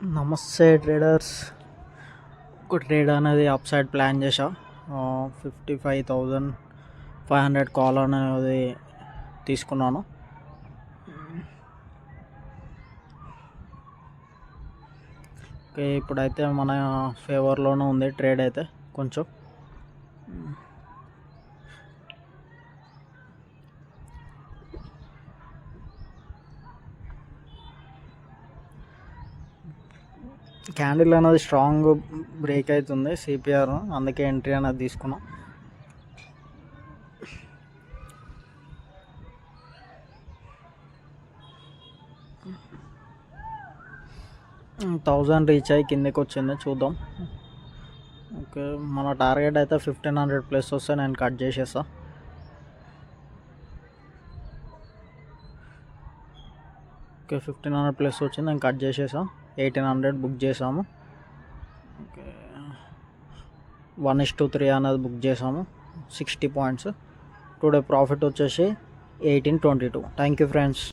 నమస్తే ట్రేడర్స్. ఒక ట్రేడ్ అనేది అప్ సైడ్ ప్లాన్ చేసా. 55,500 కాల్ అనేది తీసుకున్నాను. ఓకే, ఇప్పుడైతే మన ఫేవర్లోనే ఉంది ట్రేడ్ అయితే. కొంచెం క్యాండిల్ అనేది స్ట్రాంగ్ బ్రేక్ అవుతుంది సిపిఆర్, అందుకే ఎంట్రీ అనేది తీసుకున్నాం. థౌజండ్ రీచ్ అయ్యి కిందకి వచ్చింది, చూద్దాం. ఓకే, మన టార్గెట్ అయితే 1500 ప్లస్ వస్తే నేను కట్ చేసేస్తా. ఓకే, 1500 ప్లస్ వచ్చింది, నేను కట్ చేసేసా. 1800 బుక్ చేసాము. ఓకే, 1:3 అనేది బుక్ చేసాము, 60 పాయింట్స్. టుడే ప్రాఫిట్ వచ్చేసి 1822. Thank you friends.